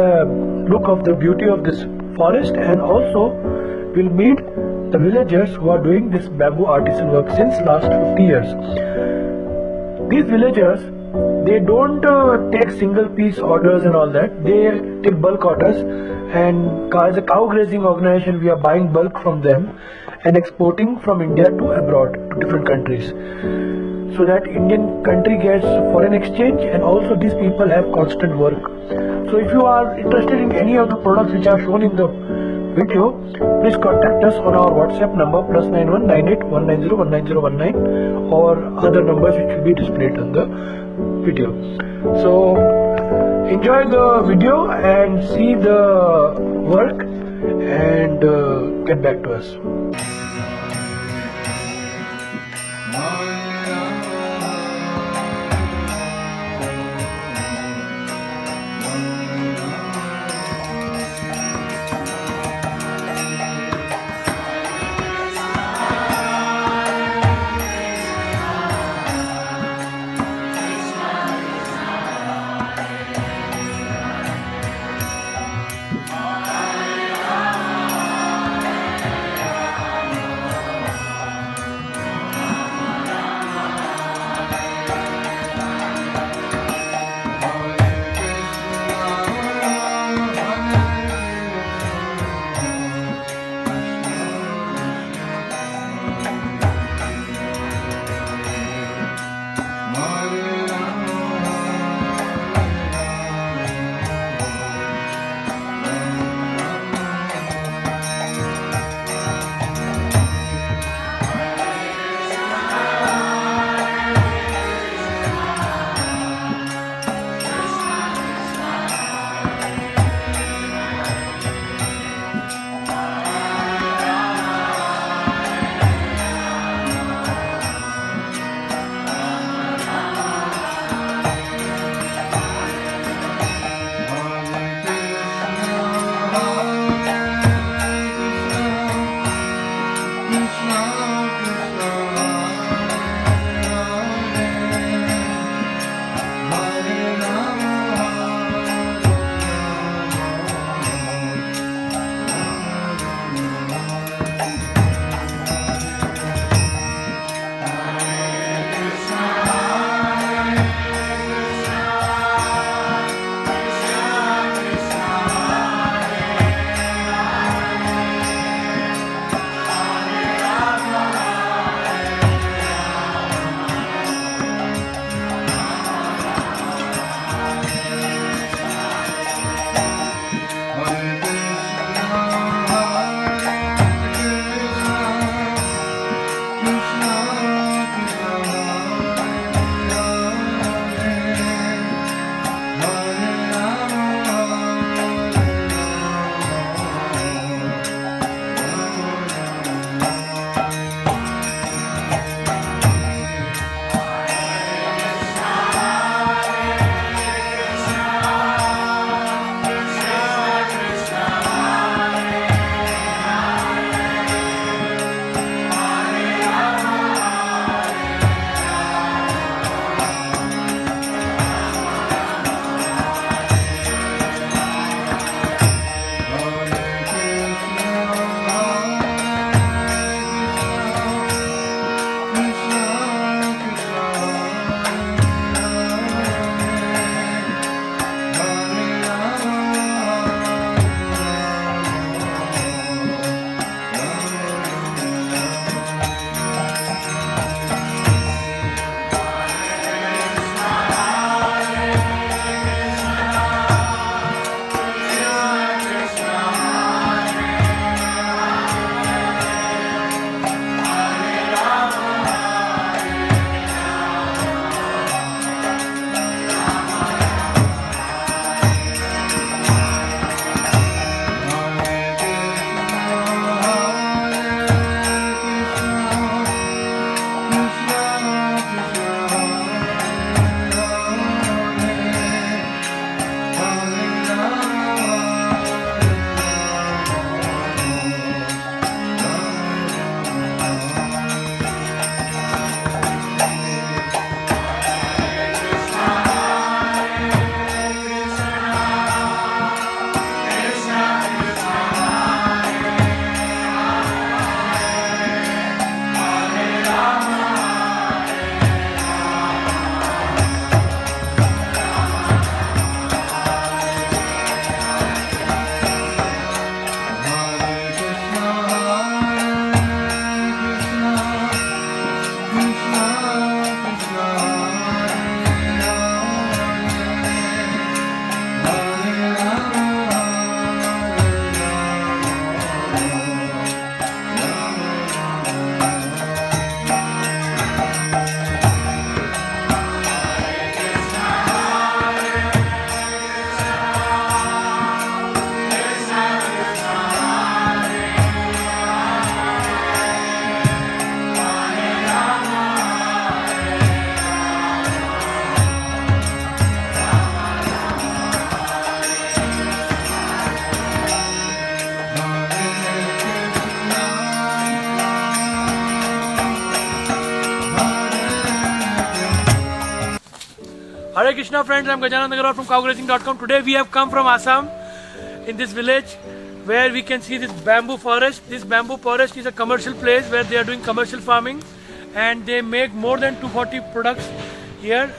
look of the beauty of this forest, and also we'll meet the villagers who are doing this bamboo artisan work since last 50 years. These villagers, they don't take single piece orders and all that. They take bulk orders, and as a cow grazing organization, we are buying bulk from them and exporting from India to abroad to different countries, so that Indian country gets foreign exchange, and also these people have constant work. So if you are interested in any of the products which are shown in the video, please contact us on our WhatsApp number +91 98 190 19019 or other numbers which will be displayed on the video. So enjoy the video and see the work, and get back to us. Krishna friends, I am Gajanand Agarwal from cowgrazing.com. Today we have come from Assam in this village where we can see this bamboo forest. This bamboo forest is a commercial place where they are doing commercial farming and they make more than 240 products here.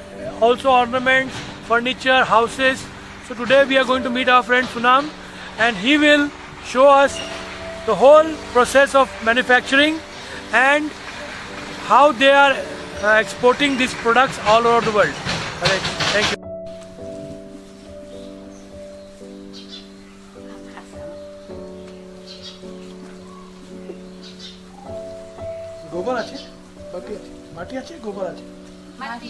Also ornaments, furniture, houses. So today we are going to meet our friend Sunam and he will show us the whole process of manufacturing and how they are exporting these products all over the world. Alright, thank you. গোবর আছে, মাটি আছে, মাটি আছে, গোবর আছে, মাটি।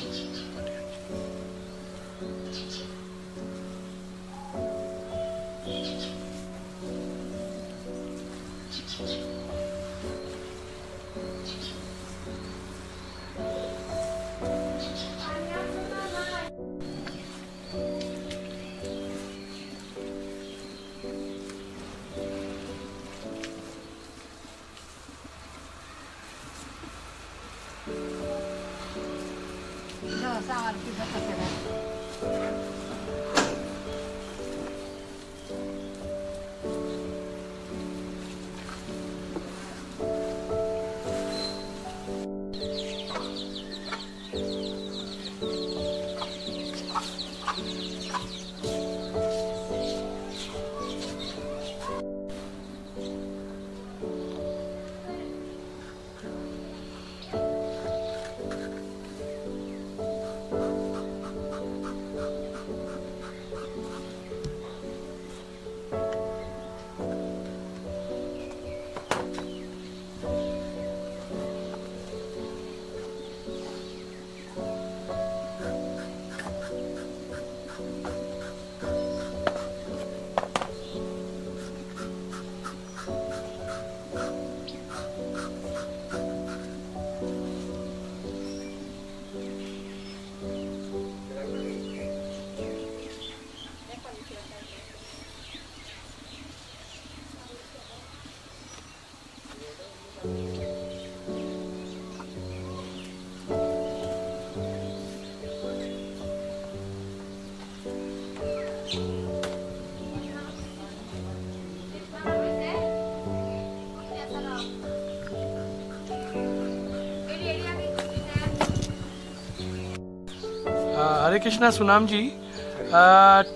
Hare Krishna, Sunam ji.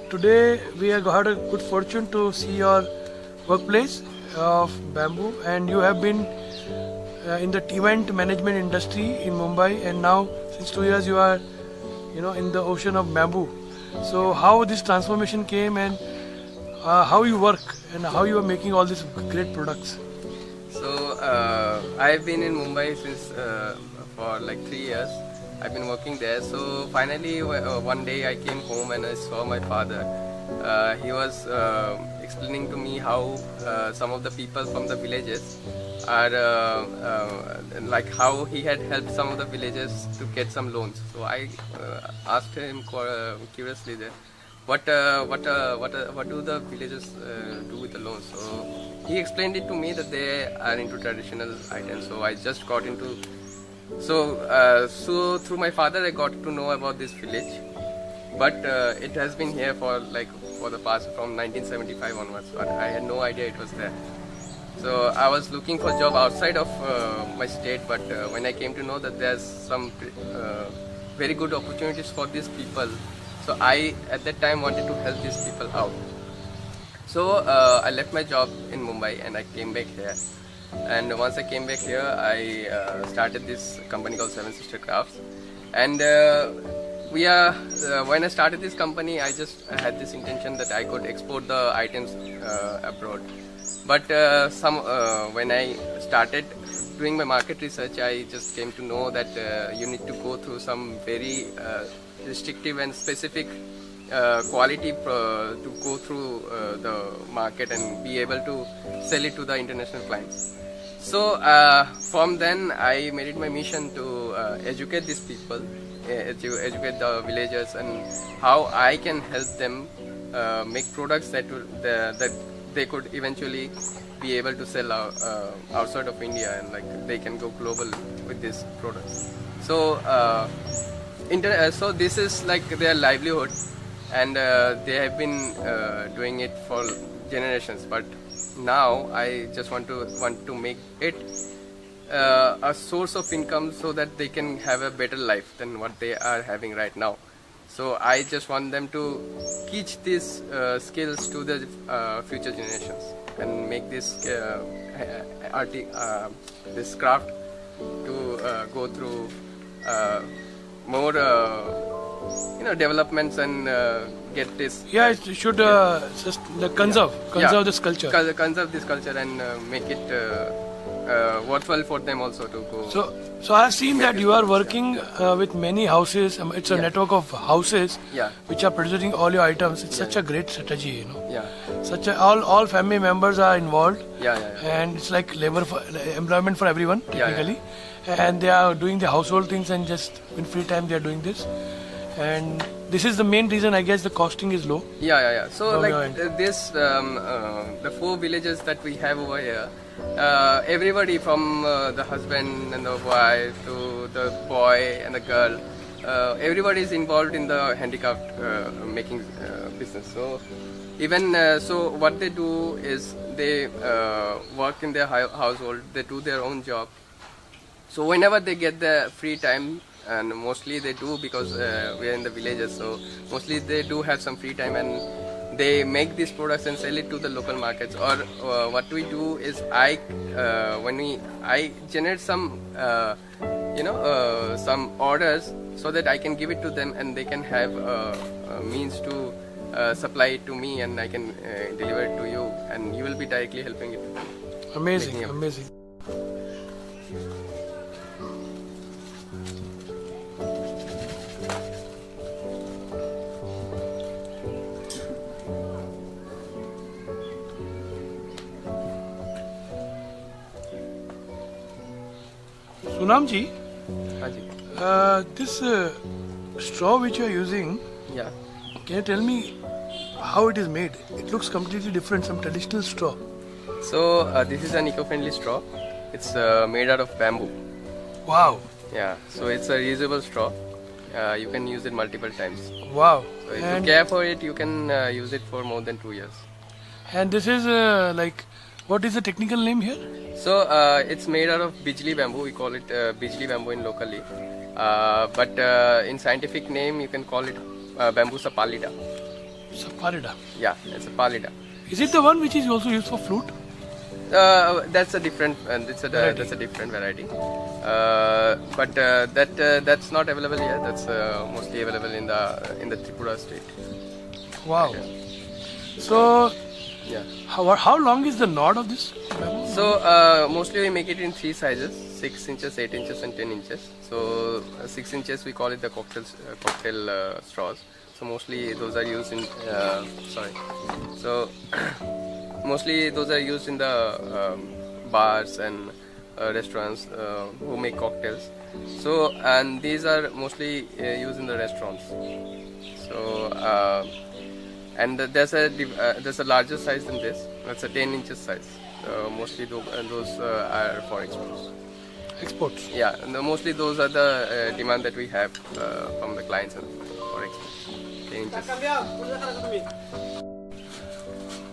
Today we have had a good fortune to see your workplace of bamboo, and you have been in the event management industry in Mumbai, and now since 2 years you are, in the ocean of bamboo. So how this transformation came, and how you work, and how you are making all these great products? So I've been in Mumbai since for like 3 years. I've been working there. So finally one day I came home and I saw my father. He was explaining to me how some of the people from the villages are like how he had helped some of the villages to get some loans. So I asked him curiously that what do the villagers do with the loans? So he explained it to me that they are into traditional items. So I just got into so through my father I got to know about this village, but it has been here for the past from 1975 onwards, but I had no idea it was there. So I was looking for job outside of my state, but when I came to know that there's some very good opportunities for these people, so I at that time wanted to help these people out. So I left my job in Mumbai and I came back here. And once I came back here, I started this company called Seven Sister Crafts. And when I started this company, I just had this intention that I could export the items abroad. But when I started doing my market research, I just came to know that you need to go through some very restrictive and specific quality to go through the market and be able to sell it to the international clients. So from then I made it my mission to educate these people, educate the villagers, and how I can help them make products that they could eventually be able to sell outside of India, and they can go global with these products. So So this is like their livelihood, and they have been doing it for generations. But now I just want to make it a source of income so that they can have a better life than what they are having right now. So I just want them to teach these skills to the future generations and make this this craft to go through more developments and get this. Yeah, it should just conserve this culture. Conserve this culture and make it worthwhile for them also to go. So I have seen that you are working with many houses. It's a network of houses which are producing all your items. It's such a great strategy, you know. Yeah. All family members are involved. Yeah. And it's like employment for everyone technically. And they are doing the household things, and just in free time they are doing this. And this is the main reason, I guess, the costing is low. Yeah. So like this, the 4 villages that we have over here, everybody from the husband and the wife to the boy and the girl, everybody is involved in the handicraft making business. So even so, what they do is they work in their household, they do their own job. So whenever they get the free time, and mostly they do because we are in the villages, so mostly they do have some free time, and they make these products and sell it to the local markets. Or what we do is I generate some some orders so that I can give it to them, and they can have means to supply it to me, and I can deliver it to you, and you will be directly helping it. Amazing. Sunam ji, this straw which you are using, can you tell me how it is made? It looks completely different, some traditional straw. So this is an eco-friendly straw. It's made out of bamboo. Wow. Yeah, so it's a reusable straw. You can use it multiple times. Wow. So if you care for it, you can use it for more than 2 years. And this is what is the technical name here? So it's made out of bijli bamboo. We call it bijli bamboo in locally. But in scientific name, you can call it Bambusa pallida. Saparida. Yeah, it's a pallida. Is it the one which is also used for flute? That's a different. That's a different variety. But that's not available here. That's mostly available in the Tripura state. Wow. Yeah. So. Yeah. How long is the knot of this bamboo? So mostly we make it in 3 sizes: 6 inches, 8 inches, and 10 inches. So 6 inches we call it the cocktail straws. So mostly those are used in mostly those are used in the bars and restaurants who make cocktails. So and these are mostly used in the restaurants. So. And there's a larger size than this. That's a 10 inches size. Mostly those are for exports. Exports? Yeah, and mostly those are the demand that we have from the clients and for exports. 10 inches.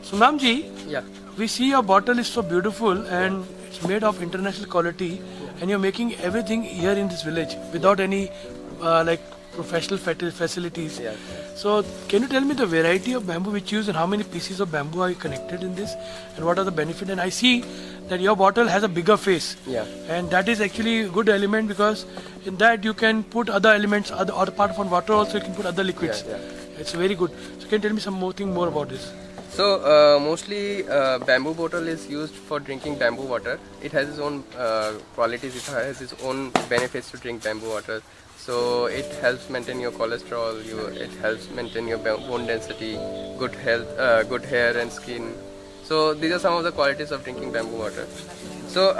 Sunam ji, yeah. We see your bottle is so beautiful and it's made of international quality, and you're making everything here in this village without any professional facilities. Yeah. So can you tell me the variety of bamboo which you use, and how many pieces of bamboo are connected in this, and what are the benefits? And I see that your bottle has a bigger face. Yeah. And that is actually a good element, because in that you can put other elements, apart from water also you can put other liquids. Yeah. It's very good. So can you tell me some more about this? So mostly bamboo bottle is used for drinking bamboo water. It has its own qualities. It has its own benefits to drink bamboo water. So it helps maintain your cholesterol. It helps maintain your bone density, good health, good hair and skin. So these are some of the qualities of drinking bamboo water. So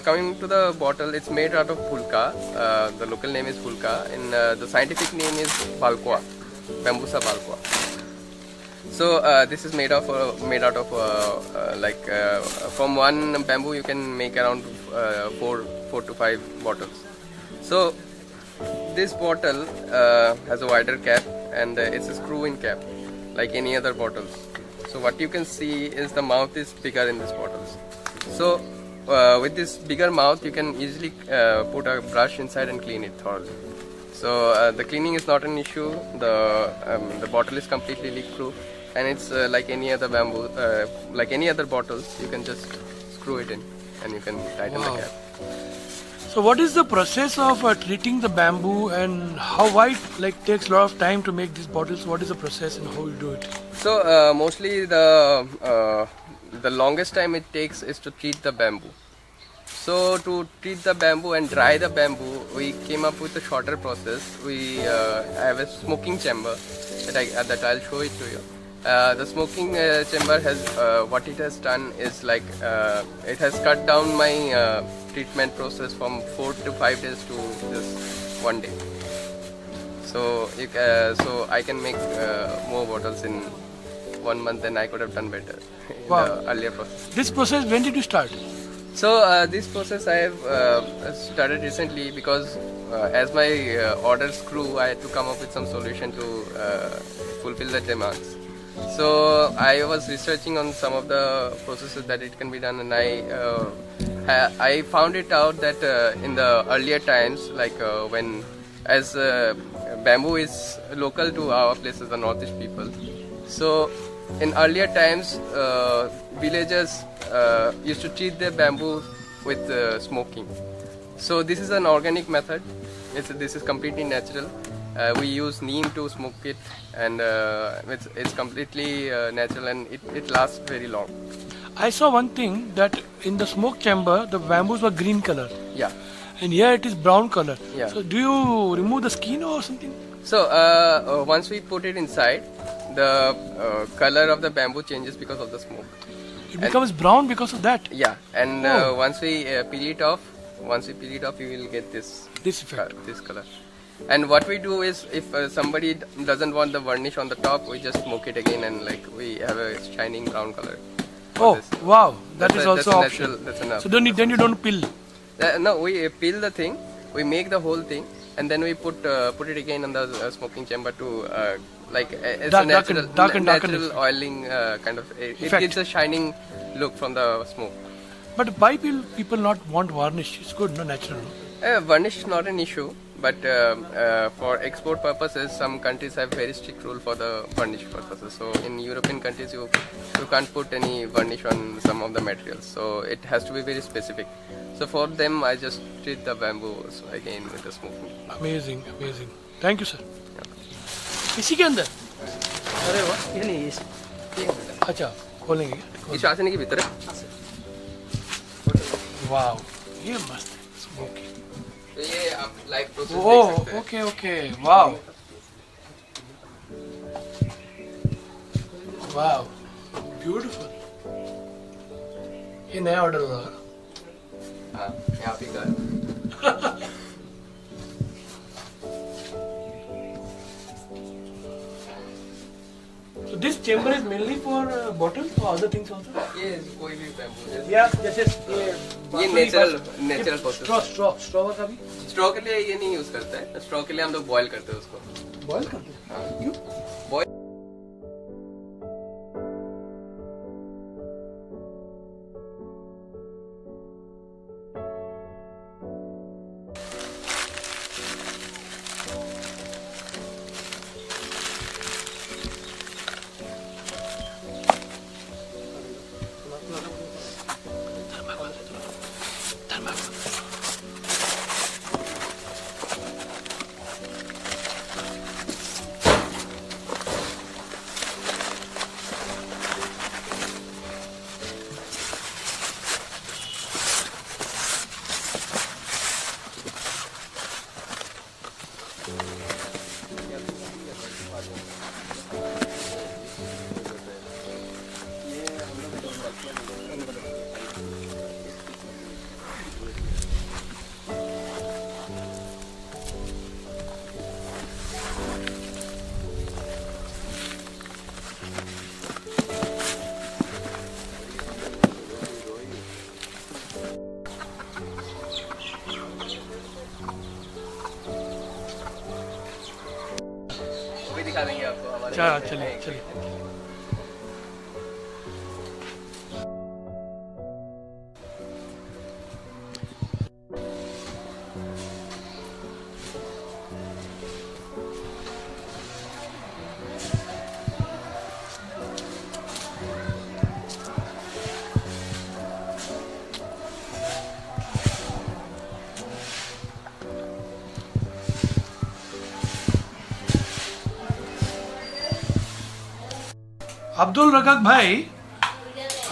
coming to the bottle, it's made out of pulka. The local name is pulka, and the scientific name is balqua, Bambusa balqua. So this is made out of from one bamboo you can make around 4 to 5 bottles. So this bottle has a wider cap and it's a screw-in cap, like any other bottles. So what you can see is the mouth is bigger in these bottles. So with this bigger mouth, you can easily put a brush inside and clean it thoroughly. So the cleaning is not an issue. The bottle is completely leak-proof, and it's like any other bamboo, like any other bottles. You can just screw it in, and you can tighten the cap. So what is the process of treating the bamboo, and why it takes a lot of time to make these bottles? What is the process and how you do it? So mostly the longest time it takes is to treat the bamboo. So to treat the bamboo and dry the bamboo, we came up with a shorter process. We have a smoking chamber that I'll show it to you. The smoking chamber has what it has done is it has cut down my treatment process from 4 to 5 days to just 1 day. So I can make more bottles in 1 month than I could have done better in the earlier process. This process, when did you start? So this process I have started recently because as my orders grew, I had to come up with some solution to fulfill the demands. So I was researching on some of the processes that it can be done, and I found it out that in the earlier times, when as bamboo is local to our places, the Northeast people. So in earlier times, villagers used to treat their bamboo with smoking. So this is an organic method. This is completely natural. We use neem to smoke it, and it's completely natural, and it lasts very long. I saw one thing, that in the smoke chamber, the bamboos were green color. Yeah. And here it is brown color. Yeah. So do you remove the skin or something? So once we put it inside, the color of the bamboo changes because of the smoke. It becomes brown because of that? Yeah, and once we peel it off, you will get this effect. This color. And what we do is, if somebody doesn't want the varnish on the top, we just smoke it again, and we have a shining brown color. Oh, wow! That is also optional. That's enough. So then you don't peel? No, we peel the thing, we make the whole thing, and then we put it again in the smoking chamber to it's a natural oiling kind of. It gives a shining look from the smoke. But why people not want varnish? It's good, no, natural. No? Varnish is not an issue, but for export purposes, some countries have very strict rule for the varnish purposes. So in European countries, you can't put any varnish on some of the materials. So it has to be very specific. So for them, I just treat the bamboo again with the smoking. Amazing. Thank you, sir. इसी के अंदर? अरे वाह, ये नहीं है। अच्छा, खोलेंगे। इस आसने के भीतर है। वाव, ये मस्त है, स्मोकी। तो ये आप लाइव प्रोसेस देख सकते हैं। ओके, वाव। वाव, ब्यूटीफुल। ये नया ऑर्डर होगा। हाँ, यहाँ पे का। So this chamber is mainly for bottles or other things also? Yes, कोई भी bamboo. Yeah, जैसे ये natural process. Straw का भी? Straw के लिए ये नहीं यूज करते हैं. Straw के लिए हम लोग boil करते हैं उसको. Boil करते हैं? हाँ. क्यों? Boil. अच्छा चलिए चलिए। अब्दुल रकात भाई,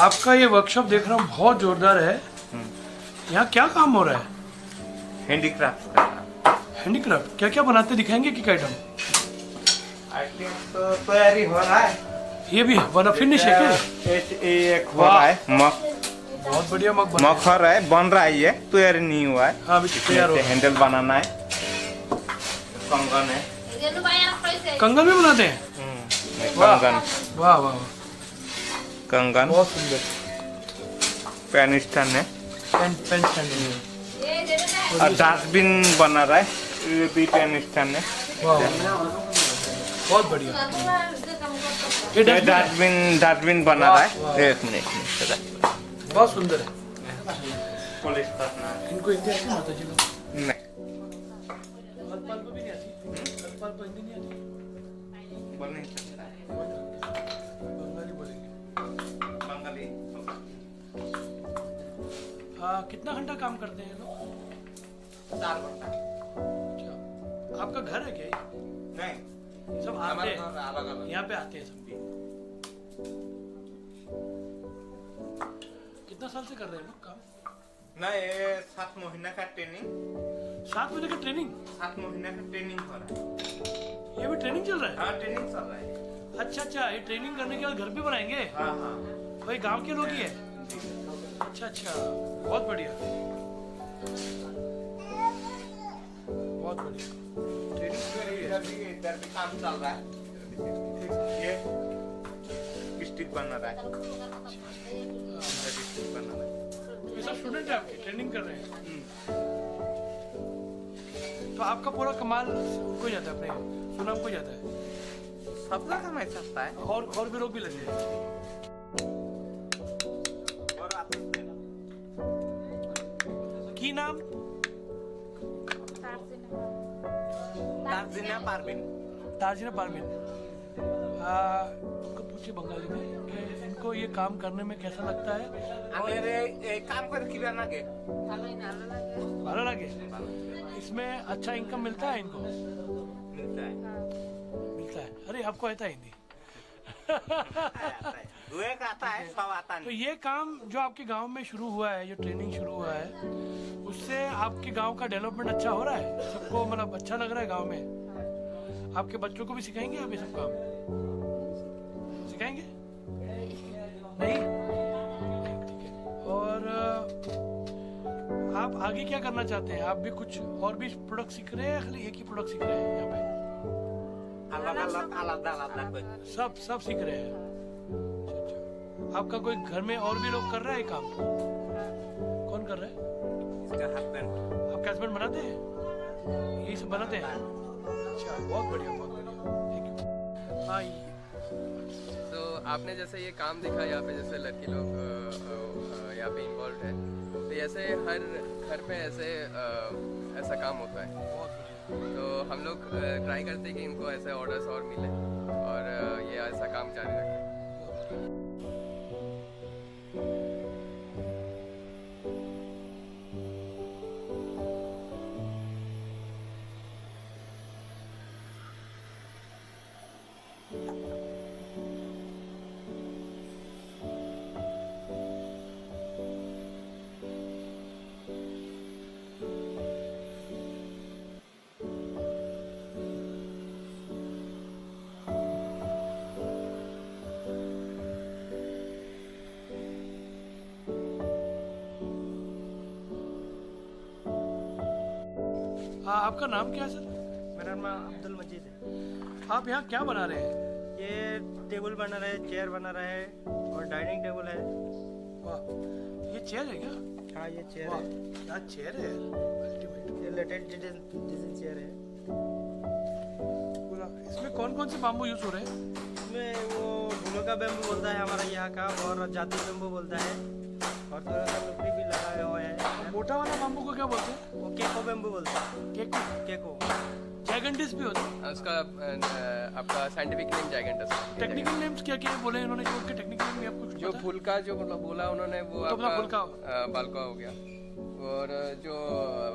आपका ये वर्कशॉप देख रहा हूँ बहुत जोरदार है। यहाँ क्या काम हो रहा है? हैंडीक्राफ्ट का हैंडीक्राफ्ट, क्या क्या बनाते दिखाएंगे कि आइटम? आइटम तो तैयारी हो रहा है। ये भी बना फिनिश है क्या? एक हो रहा है मग, बहुत बढ़िया मग बना मग हो रहा है, बन रहा है, ये तैयारी नहीं हुआ है। हाँ, अभी तैयार हो। हैंडल बनाना है, कंगन है, कंगन भी बनाते हैं? कंगन, वाह वाह वाह, कंगन, बहुत सुंदर। पेन स्टैंड है पेन स्टैंड। और डस्टबिन बना रहा है, ये भी पेन स्टैंड है। वाह, बहुत बढ़िया। ये ये डस्टबिन डस्टबिन बना रहा वाह। है। एक मिनट, बहुत सुंदर है। पुलिस करना है। इनको हिंदी आती है माता जी को? नहीं, कलपाल को भी नहीं आती? कलपाल को हिंदी नहीं आती? बोल नहीं सकता है। बंगाली बोलेंगे। बंगाली। कितना घंटा काम करते हैं लोग? 4 घंटा। अच्छा, आपका घर है क्या ये? नहीं, सब आते हमारे हैं घर अलग-अलग। यहाँ पे आते हैं सब भी? कितना साल से कर रहे हैं लोग काम? नहीं, ये 7 महीने का ट्रेनिंग, 7 महीने का ट्रेनिंग? 7 महीने का ट्रेनिंग हो रहा है। ये भी ट्रेनिंग चल रहा है? हाँ, ट्रेनिंग चल रहा है। अच्छा, ये ट्रेनिंग करने के बाद घर भी बनाएंगे? हाँ हाँ, वही गांव के लोग ही है? अच्छा, बहुत बढ़िया, बहुत बढ़िया। ट्रेनिंग इधर भी काम चल रहा है। ये स्टिक बना रहा है, स्टिक बना रहा है। ये सब स्टूडेंट है आपके, ट्रेनिंग कर रहे हैं? तो आपका पूरा कमाल उनको जाता है, अपने सुनाम को जाता है? सब जगह में सकता है। और भी लोग भी लगे हैं? और आप की नाम? तारजीना पारवीन। तारजीना पारवीन। उनको पूछिए बंगाली में कि इनको ये काम करने में कैसा लगता है? मेरे काम कर किया ना के भालो लगे? इसमें अच्छा इनकम मिलता है इनको? मिलता है। मिलता है। अरे आपको आता है हिंदी? दुए का आता है, सब आता तो नहीं। ये काम जो आपके गांव में शुरू हुआ है, जो ट्रेनिंग शुरू हुआ है, उससे आपके गांव का डेवलपमेंट अच्छा हो रहा है? सबको मतलब अच्छा लग रहा है गांव में? आपके बच्चों को भी सिखाएंगे आप ये सब काम? सिखाएंगे? नहीं? ठीक है। और आप आगे क्या करना चाहते हैं? आप भी कुछ और भी प्रोडक्ट सीख रहे हैं या खाली एक ही प्रोडक्ट सीख रहे हैं यहाँ पे? अलग सब सीख रहे हैं। अच्छा। आपका कोई घर में और भी लोग कर रहा है काम? कौन कर रहा है? आपके हस्बैंड बनाते हैं? यही सब बनाते हैं? अच्छा, बहुत बढ़िया, बहुत बढ़िया, थैंक यू। हाँ, तो आपने जैसे ये काम देखा यहाँ पे, जैसे लड़की लोग यहाँ पे इन्वॉल्व है, तो ऐसे हर घर पे ऐसा काम होता है। बहुत बढ़िया। तो हम लोग ट्राई करते हैं कि इनको ऐसे ऑर्डर्स और मिले और ये ऐसा काम जारी रखें। आपका नाम क्या है सर? मेरा नाम अब्दुल मजीद है। आप यहाँ क्या बना रहे हैं? ये टेबल बना रहा है, चेयर बना रहा है और डाइनिंग टेबल है। वाह, ये चेयर है क्या? हाँ, ये चेयर वाह, है। क्या चेयर है? अल्टीमेट। ये लेटेस्ट डिजाइन चेयर है। पूरा इसमें कौन कौन से बाम्बू यूज हो रहे हैं? इसमें वो भूलो का बेम्बू बोलता है हमारा यहाँ का, और जाति बेम्बू बोलता है, और थोड़ा सा लकड़ी भी लगाया हुआ है। मोटा वाला बाम्बू को क्या बोलते हैं? वो केको बेम्बू बोलता है। केको। केको जाइगेंटिस भी होता है। उसका आपका साइंटिफिक नेम जाइगेंटस है। टेक्निकल नेम्स क्या क्या बोले इन्होंने, जो उसके टेक्निकल नेम आपको कुछ जो पता है? फूल का जो मतलब बोला उन्होंने वो तो अपना फूल का बालका हो गया, और जो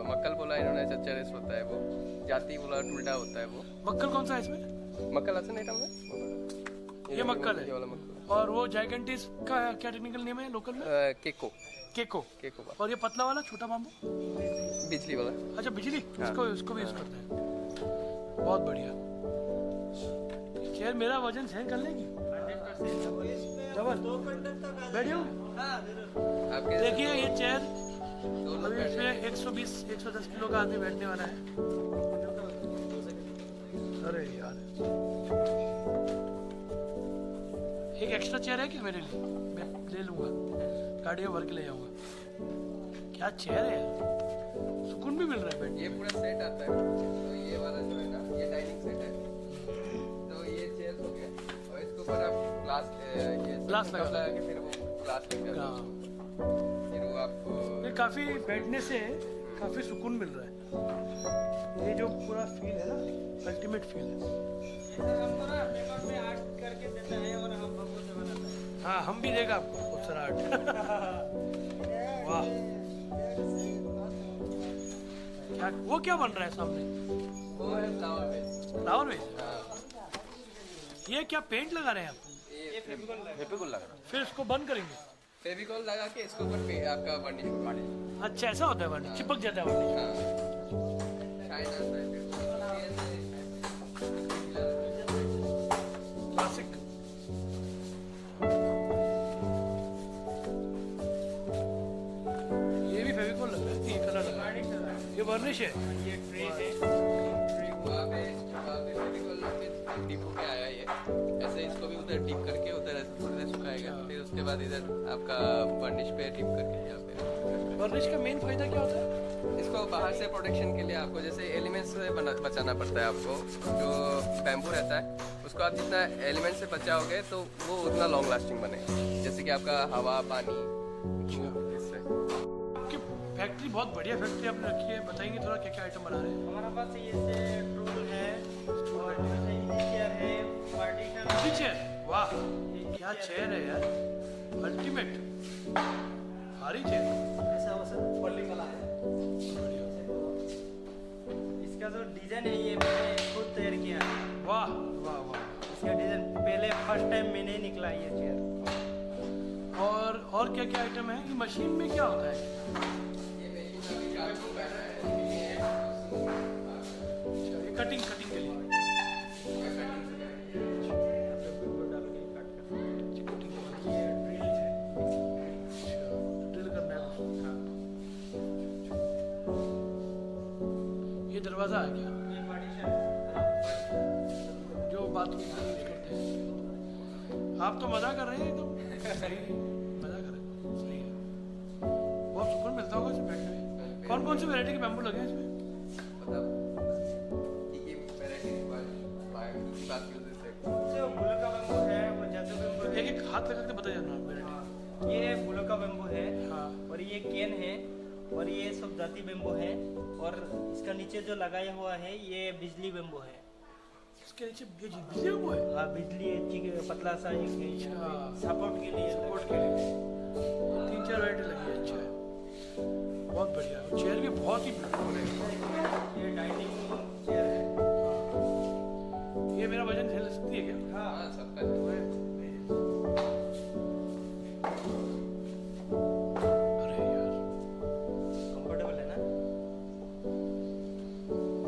मक्कल बोला इन्होंने चच्चरिस होता है वो, जाति बोला टुल्डा होता है वो। मक्कल कौन सा है इसमें? मक्कल असं नहीं टाइम ये मक्कल है। ये वाला मक्कल और वो जाइगेंटिस का क्या टेक्निकल नेम है लोकल में? केको केको। केको और ये पतला वाला छोटा बाम्बू? बिजली वाला। अच्छा बिजली, इसको भी यूज करते हैं। बहुत बढ़िया। खैर मेरा वजन सहन कर लेगी? 100%। डबल। बैठियो। आपके देखिए ये चेयर दोनों अभी इसमें 120-110 किलो का आदमी बैठने वाला है। अरे यार, एक एक्स्ट्रा चेयर है क्या मेरे लिए? मैं ले लूंगा, गाड़ी में भर के ले जाऊंगा। क्या चेयर है यार, सुकून भी मिल रहा है बैठने। ये पूरा सेट आता है, तो ये वाला जो है ना ये डाइनिंग सेट है, तो ये चेयर हो गया, और इसके ऊपर आप ग्लास लगा के फिर वो ग्लास लग जाता है, फिर वो आपको ये काफी बैठने से काफी सुकून मिल रहा है। ये जो पूरा फील है ना, अल्टीमेट फील है। हमको ना बैकआउट में आर्ट करके देता है और हम बम्बू से बनाता है। हाँ हम भी देगा आपको बहुत सारा आर्ट। वाह, क्या वो क्या बन रहा है सामने? वो है फ्लावर बेस। Flower vase. ये क्या पेंट लगा रहे हैं आप? ये फेविकोल लगा रहा है। फिर इसको बंद करेंगे? फेविकोल लगा के इसके ऊपर आपका वार्निश अच्छा ऐसा होता है, वार्निश चिपक जाता है वार्निश। क्लासिक। ये भी फेविकोल लग रहा है, ये कलर लगा है, ये वार्निश है। ये ट्रे है। वहाँ पे फेविकोल में डिप होके आया ये, ऐसे इसको भी उधर डिप करके उधर ऐसे थोड़ी देर सुखाएगा, फिर उसके बाद इधर आपका वार्निश पे डिप करके यहाँ पे। वार्निश का मेन फायदा क्या होता है? इसको बाहर से प्रोटेक्शन के लिए आपको जैसे एलिमेंट्स से बचाना पड़ता है आपको। जो बैम्बू रहता है उसको आप जितना एलिमेंट से बचाओगे तो वो उतना लॉन्ग लास्टिंग बनेगा, जैसे कि आपका हवा पानी धूप इससे। आपकी फैक्ट्री बहुत बढ़िया फैक्ट्री आपने रखी है, बताएंगे थोड़ा क्या क्या आइटम बना रहे हैं? हमारा पास ये टूल है, और चेयर है, पार्टीशन है। चेयर, वाह क्या चेयर है यार, अल्टीमेट भारी चेयर। ऐसा वो सब फोल्डिंग वाला है। इसका जो डिजाइन है ये मैंने खुद तैयार किया है। वाह वाह वाह। इसका डिजाइन पहले फर्स्ट टाइम मैंने ही निकला ये चेयर। और क्या क्या आइटम है? ये मशीन में क्या होता है? ये कटिंग के लिए। ड्रिल करना है। ये दरवाजा है क्या? ये पार्टीशन जो बाथरूम में यूज करते हैं। आप तो मजा कर रहे हैं एकदम सही, मजा कर रहे हैं, सही है। बहुत सुकून मिलता होगा इसमें बैठने में। कौन कौन सी वैरायटी के बैम्बू लगे हैं इसमें? जो फूलों का बेम्बू है वो जादू बेम्बू है। एक एक हाथ लगा के बता जाना वैरायटी। ये फूलों का बेम्बू है, हाँ। और ये केन है, और ये सब जाति बेम्बू है, और इसका नीचे जो लगाया हुआ है ये बिजली बेम्बू है। इसके नीचे बिजली बैम्बू है। हाँ बिजली है, ठीक है, पतला सा एक अच्छा। सपोर्ट के लिए। सपोर्ट के लिए 3-4 वैरायटी लगी है। अच्छा है, बहुत बढ़िया। चेयर भी बहुत ही ब्यूटीफुल है। ये डाइनिंग चेयर है। ये मेरा वजन झेल सकती है क्या? हाँ सबका अरे यार कंफर्टेबल है ना?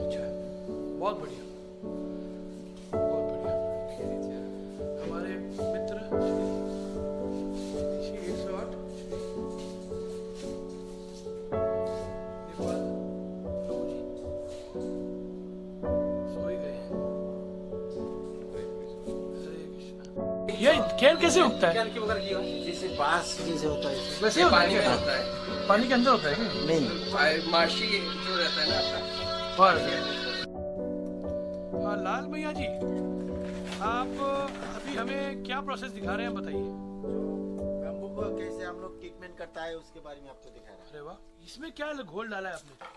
अच्छा है, बहुत बढ़िया, बहुत बढ़िया। हमारे मित्र श्री 108 नेपाल प्रभु जी सो ही गए हैं। हरे कृष्णा। ये खेल कैसे उगता है? जैसे बांस जैसे होता है वैसे ये होता है पानी में क्या? होता है, पानी के अंदर होता है क्या? नहीं मार्शी जो रहता है ना आपका और हाँ लाल भैया जी, आप अभी हमें क्या प्रोसेस दिखा रहे हैं, बताइए। बैम्बू को कैसे हम लोग ट्रीटमेंट करता है उसके बारे में आपको दिखा रहा अरे वाह, इसमें क्या घोल डाला है आपने? है।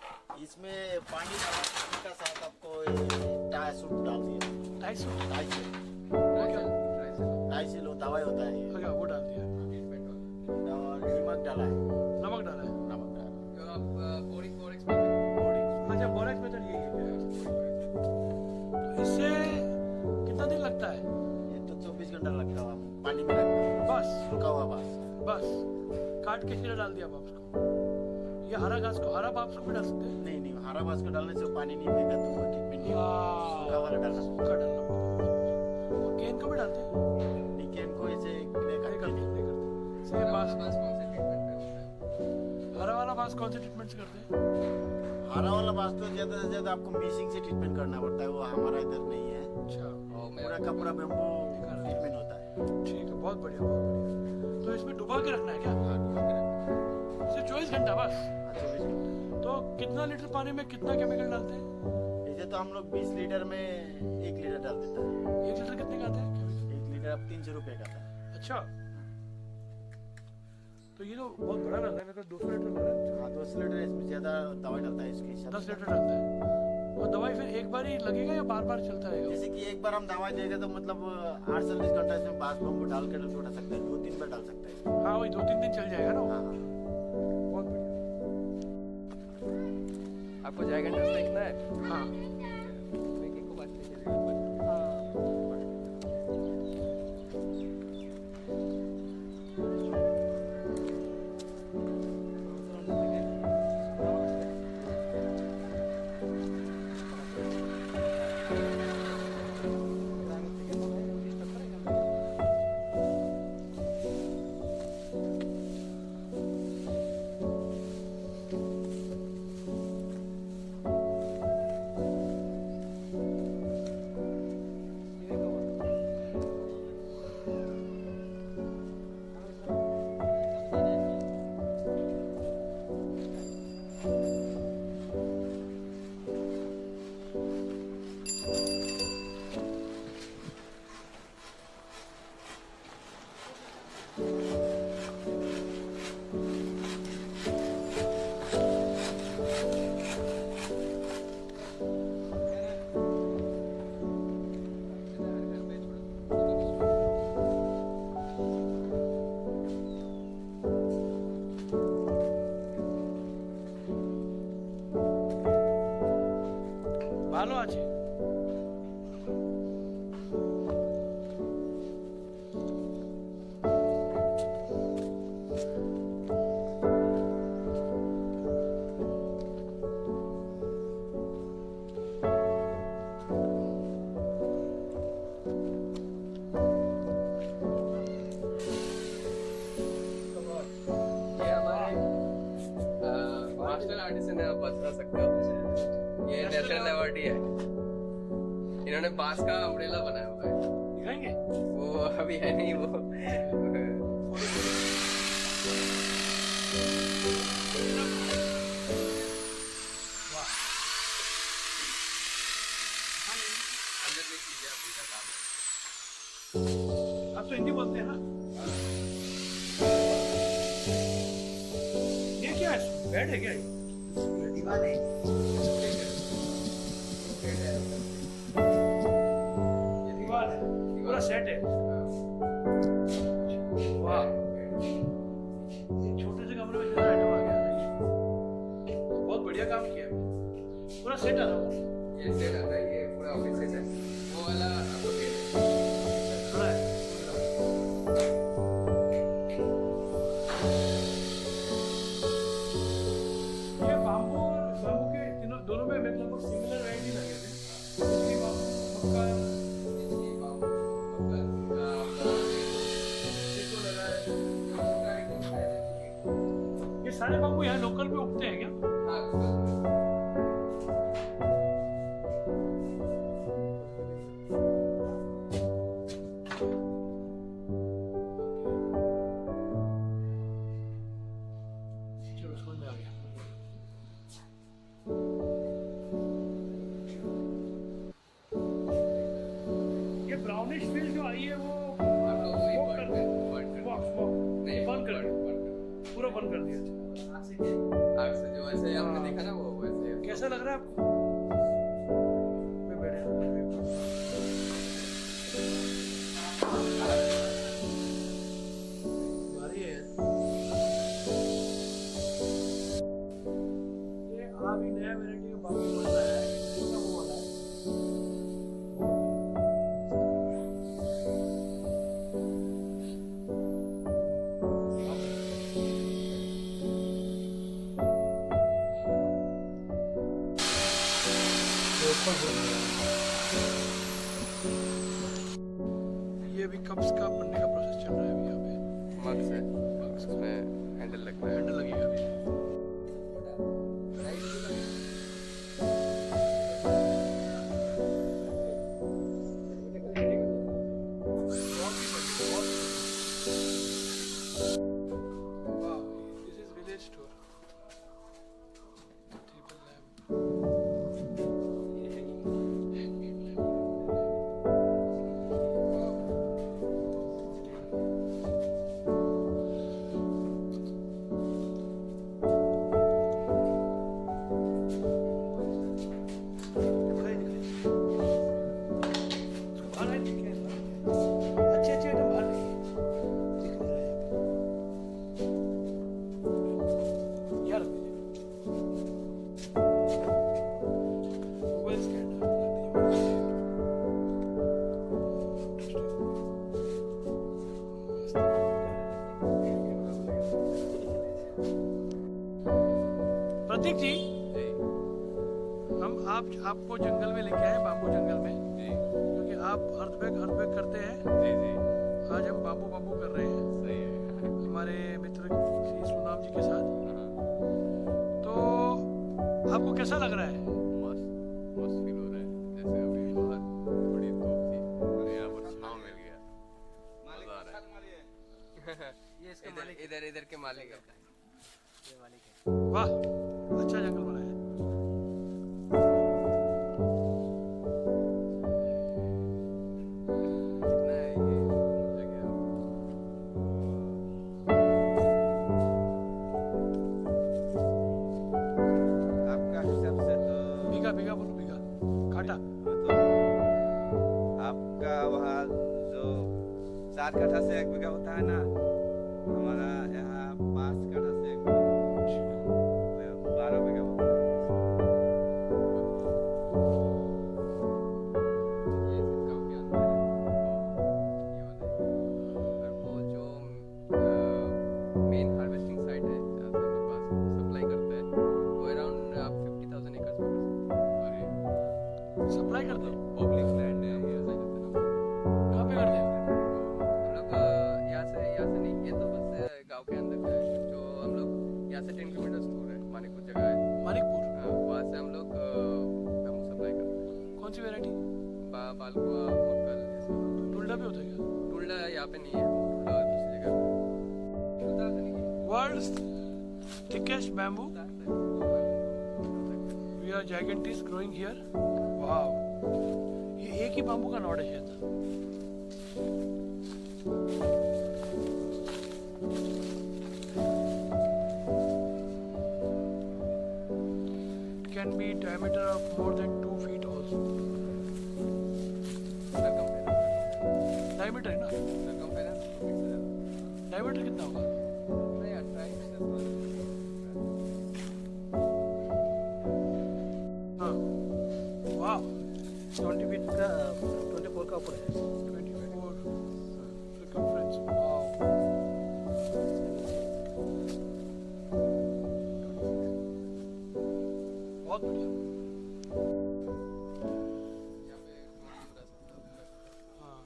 इसमें पानी का साथ आपको टाई सूट डाल दिया। 250? 250 लो दवाई होता है ये। अच्छा, वो डाल दिया, और नमक डाला है। नमक डाला है। नमक डाला अच्छा, बोरेक्स मेथड यही है क्या? तो इससे कितना दिन लगता है? ये तो 24 घंटा लगता है पानी में रखता है। बस रुका हुआ बस। बस काट के सीधा डाल दिया वापस को। ये हरा घास को, हरा वापस को भी डाल सकते हैं? नहीं नहीं, हरा बास को डालने से पानी नहीं देगा तो वो ट्रीटमेंट नहीं होगा। सूखा वाला डालना। सूखा डालना पड़ेगा। और केन को भी डालते हैं? निकेन को ऐसे नहीं करते, नहीं करते। सेम बांस, हरा वाला बांस कौन से ट्रीटमेंट से करते हैं? हरा वाला बास तो ज्यादा से ज्यादा आपको मिसिंग से ट्रीटमेंट करना पड़ता है, वो हमारा इधर नहीं है। अच्छा, पूरा का पूरा बैम्बू ट्रीटमेंट होता है। ठीक है, बहुत बढ़िया, बहुत बढ़िया। तो इसमें डुबा के रखना है क्या? हाँ, डुबा के रखना है। सिर्फ 24 घंटा बस? हाँ, 24 घंटे। तो कितना लीटर पानी में कितना केमिकल डालते हैं? इसे तो हम लोग 20 लीटर में 1 लीटर डाल देता है। 1 लीटर कितने का आता है केमिकल? 1 लीटर अब 300 रुपए का था। अच्छा, तो ये तो बहुत बड़ा लग रहा है, मेरे को 200 लीटर लग रहा है। हाँ, 200 लीटर इसमें ज्यादा दवाई डालता है इसके हिसाब 10 से। लीटर डालता है। और दवाई फिर एक बार ही लगेगा या बार बार चलता रहेगा? जैसे कि एक बार हम दवाई देंगे तो मतलब 48 घंटा इसमें बास बम्बू डाल कर उठा सकते हैं, 2-3 बार डाल सकते हैं। हाँ, वही 2-3 दिन चल जाएगा ना वो। हाँ हाँ। बहुत बढ़िया। आपको जाएगा इंटरेस्ट देखना है? हाँ, एक एक को बात नहीं चलेगी। ভালো আছে। ये हमारे मास्टर आर्टिस्ट है, आप बता सकते हो। ये नेशनल अवार्ड है। इन्होंने बांस का अम्ब्रेला बनाया हुआ है। दिखाएंगे? वो अभी है नहीं वो। वाह, अंदर देख लीजिए आप इनका काम। आप तो हिंदी बोलते हैं ना? ये क्या है, बेड है क्या ये? दीवार है। ये दीवार है, पूरा सेट है। वाह, ये छोटे से कमरे में इतना आइटम आ गया। बहुत बढ़िया काम किया है। पूरा सेट आ रहा है। ये सेट आता है, ये पूरा ऑफिस सेट है। वो वाला आपको दे देंगे। बड़ा है। ये बाम्बू के दोनों में लगभग सिमिलर वैरायटी लगे थे। इसकी बाम्बू मक्का इसकी बाम्बू, मक्का, देखो लगा है। ये सारे बाम्बू यहाँ लोकल पे उगते हैं क्या? चलो समझ में आ गया। ये वो हम लोग वही smoke बंद करते हैं। बंद कर Smoke, smoke। नहीं, बंद कर दिया, बंद पूरा बंद कर दिया। आग से जो वैसे आपने हाँ। देखा ना वो वैसे कैसा लग रहा है आपको? मैं बैठे भारी है यार। ये अभी नया वैरायटी का बाबू बन रहा है, इसका वो वाला है। ये अभी कप्स का बनने का प्रोसेस चल रहा है अभी यहाँ पे। मग्स है उसमें हैंडल लगता है हैंडल लगेगा अभी। Wow, this is village tour. Table lamp. दिखाई दिखाई। बाहर है दिखे अच्छे अच्छे आइटम बाहर दिख नहीं रहे यार मोबाइल स्कैनर प्रतीक जी हम आपको जंगल में लेके आए बाम्बू जंगल में क्योंकि आप अर्थवेक करते हैं। आज हम बाम्बू बाम्बू कर रहे हैं हमारे मित्र श्री सुनाम जी के साथ। तो आपको कैसा लग रहा है? मस्त फील हो रहा है जैसे अभी बाहर थोड़ी धूप थी और यहाँ पर छाँव मिल गया मजा आ रहा है ये इसका इधर मालिक इधर इधर के मालिक है ये मालिक है। वाह अच्छा जंगल बना है। कितना है ये जगह आपका हिसाब से तो बीघा बीघा बोलो बीघा काटा तो आपका वहाँ जो 4 कट्ठा से 1 बीघा होता है ना, हमारा यहाँ 5 कट्ठा से 1 बीघा, 12 बीघा होता है। ये सिर्फ गाँव के अंदर है ये वाला है। और वो जो मेन हार्वेस्टिंग साइट है जहाँ से हम लोग पास सप्लाई करते हैं वो अराउंड आप 50,000 एकर्स में कर सकते हैं सप्लाई करते हो पब्लिक लैंड है ये ऐसा करते हैं ना कहाँ पे करते हो? हम लोग यहाँ से नहीं ये तो बस गांव के अंदर का है जो हम लोग यहाँ से 10 किलोमीटर दूर है मानिकपुर जगह है मानिकपुर। वहाँ से हम लोग बैम्बू सप्लाई करते हैं कौन सी वैरायटी? बालकुआ मोटकल ये सब टुल्डा भी होता है क्या? टुल्डा यहाँ पे नहीं है टुल्डा दूसरी जगह पे World's thickest bamboo. We are gigantes growing here. Wow. ये एक ही बाम्बू का नॉट है शायद। It can be diameter of more than 2 feet also. Diameter है ना? Diameter कितना होगा? हाँ। Wow. 20 फीट का 24 का ऊपर है। 24 circumference. Wow. बहुत बढ़िया। हाँ।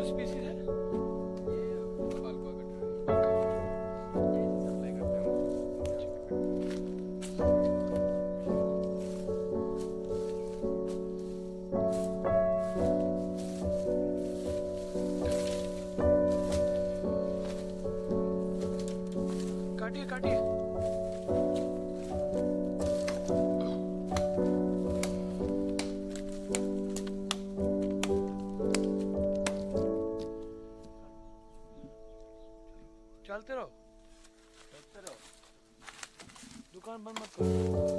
टू स्पीसीज है? ये पालकुआ कटहल ये सप्लाई करते हैं काटिए काटिए। चलते रहो, दुकान बंद मत करो।